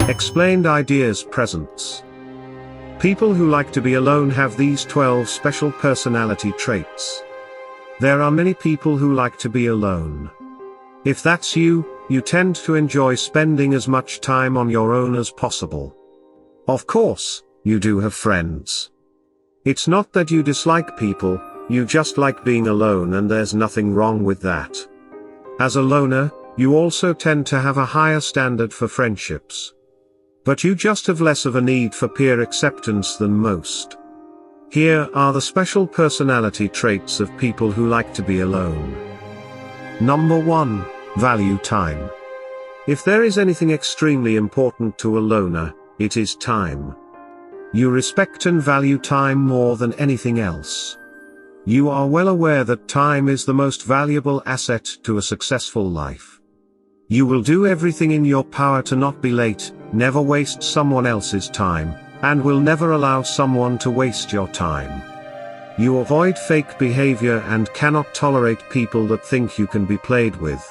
Explained ideas presents. People who like to be alone have these 12 special personality traits. There are many people who like to be alone. If that's you, you tend to enjoy spending as much time on your own as possible. Of course, you do have friends. It's not that you dislike people, you just like being alone, and there's nothing wrong with that. As a loner, you also tend to have a higher standard for friendships. But you just have less of a need for peer acceptance than most. Here are the special personality traits of people who like to be alone. Number 1, value time. If there is anything extremely important to a loner, it is time. You respect and value time more than anything else. You are well aware that time is the most valuable asset to a successful life. You will do everything in your power to not be late, never waste someone else's time, and will never allow someone to waste your time. You avoid fake behavior and cannot tolerate people that think you can be played with.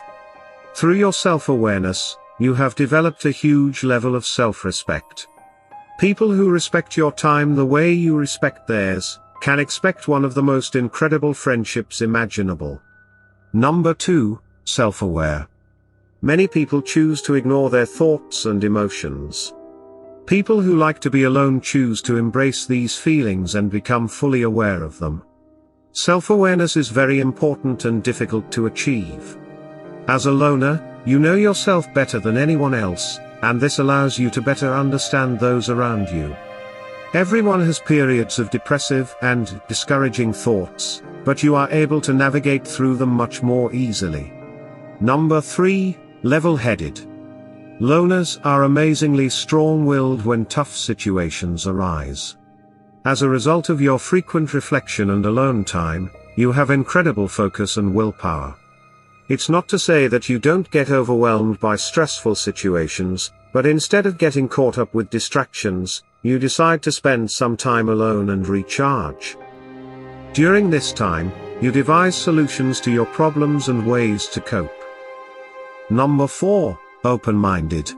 Through your self-awareness, you have developed a huge level of self-respect. People who respect your time the way you respect theirs, can expect one of the most incredible friendships imaginable. Number 2, self-aware. Many people choose to ignore their thoughts and emotions. People who like to be alone choose to embrace these feelings and become fully aware of them. Self-awareness is very important and difficult to achieve. As a loner, you know yourself better than anyone else, and this allows you to better understand those around you. Everyone has periods of depressive and discouraging thoughts, but you are able to navigate through them much more easily. Number 3, level-headed. Loners are amazingly strong-willed when tough situations arise. As a result of your frequent reflection and alone time, you have incredible focus and willpower. It's not to say that you don't get overwhelmed by stressful situations, but instead of getting caught up with distractions, you decide to spend some time alone and recharge. During this time, you devise solutions to your problems and ways to cope. Number 4, open-minded.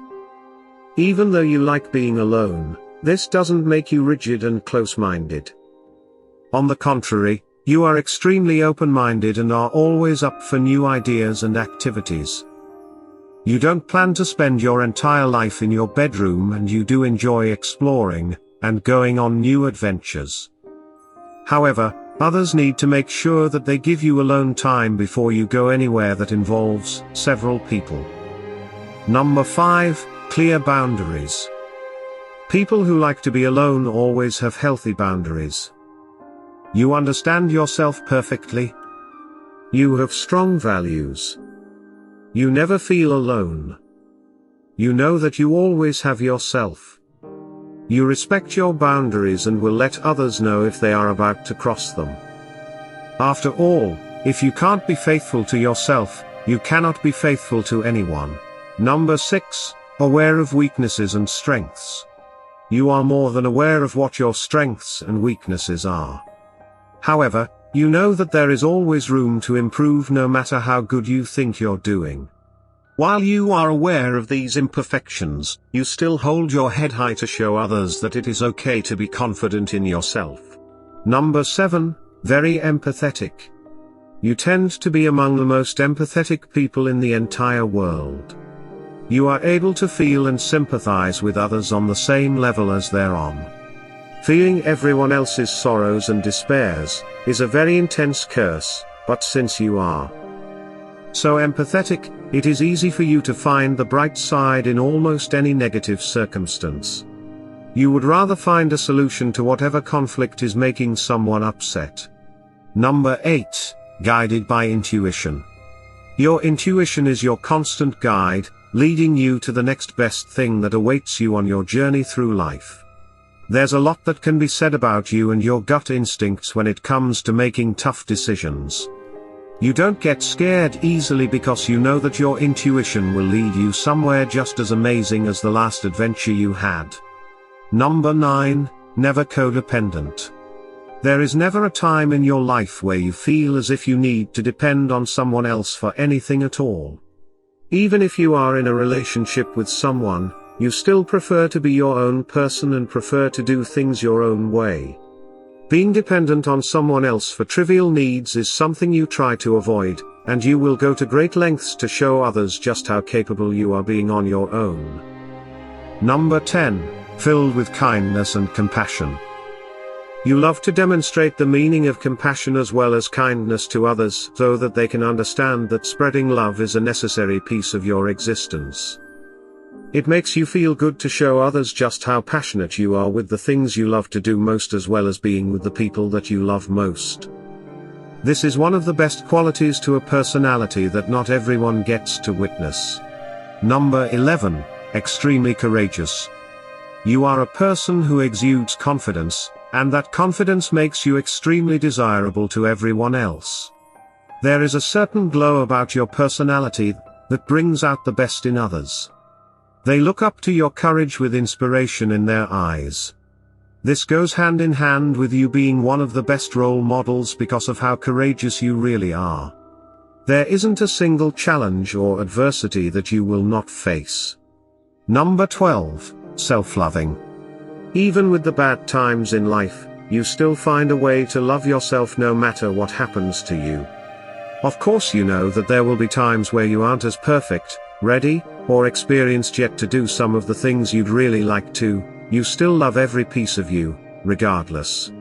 Even though you like being alone, this doesn't make you rigid and close-minded. On the contrary, you are extremely open-minded and are always up for new ideas and activities. You don't plan to spend your entire life in your bedroom, and you do enjoy exploring and going on new adventures. However, others need to make sure that they give you alone time before you go anywhere that involves several people. Number 5, clear boundaries. People who like to be alone always have healthy boundaries. You understand yourself perfectly. You have strong values. You never feel alone. You know that you always have yourself. You respect your boundaries and will let others know if they are about to cross them. After all, if you can't be faithful to yourself, you cannot be faithful to anyone. Number 6, aware of weaknesses and strengths. You are more than aware of what your strengths and weaknesses are. However, you know that there is always room to improve no matter how good you think you're doing. While you are aware of these imperfections, you still hold your head high to show others that it is okay to be confident in yourself. Number 7, very empathetic. You tend to be among the most empathetic people in the entire world. You are able to feel and sympathize with others on the same level as they're on. Feeling everyone else's sorrows and despairs is a very intense curse, but since you are so empathetic, it is easy for you to find the bright side in almost any negative circumstance. You would rather find a solution to whatever conflict is making someone upset. Number 8, guided by intuition. Your intuition is your constant guide, leading you to the next best thing that awaits you on your journey through life. There's a lot that can be said about you and your gut instincts when it comes to making tough decisions. You don't get scared easily because you know that your intuition will lead you somewhere just as amazing as the last adventure you had. Number 9, never codependent. There is never a time in your life where you feel as if you need to depend on someone else for anything at all. Even if you are in a relationship with someone, you still prefer to be your own person and prefer to do things your own way. Being dependent on someone else for trivial needs is something you try to avoid, and you will go to great lengths to show others just how capable you are being on your own. Number 10. Filled with kindness and compassion. You love to demonstrate the meaning of compassion as well as kindness to others so that they can understand that spreading love is a necessary piece of your existence. It makes you feel good to show others just how passionate you are with the things you love to do most as well as being with the people that you love most. This is one of the best qualities to a personality that not everyone gets to witness. Number 11. Extremely courageous. You are a person who exudes confidence, and that confidence makes you extremely desirable to everyone else. There is a certain glow about your personality that brings out the best in others. They look up to your courage with inspiration in their eyes. This goes hand in hand with you being one of the best role models because of how courageous you really are. There isn't a single challenge or adversity that you will not face. Number 12. Self-loving. Even with the bad times in life, you still find a way to love yourself no matter what happens to you. Of course you know that there will be times where you aren't as perfect, ready, or experienced yet to do some of the things you'd really like to. You still love every piece of you, regardless.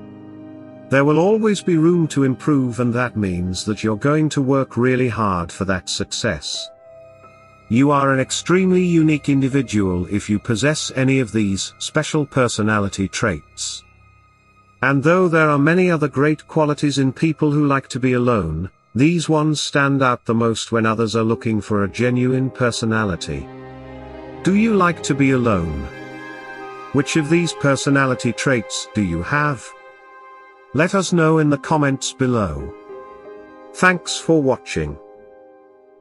There will always be room to improve, and that means that you're going to work really hard for that success. You are an extremely unique individual if you possess any of these special personality traits. And though there are many other great qualities in people who like to be alone, these ones stand out the most when others are looking for a genuine personality. Do you like to be alone? Which of these personality traits do you have? Let us know in the comments below. Thanks for watching.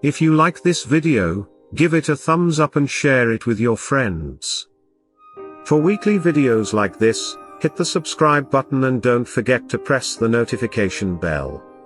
If you like this video, give it a thumbs up and share it with your friends. For weekly videos like this, hit the subscribe button and don't forget to press the notification bell.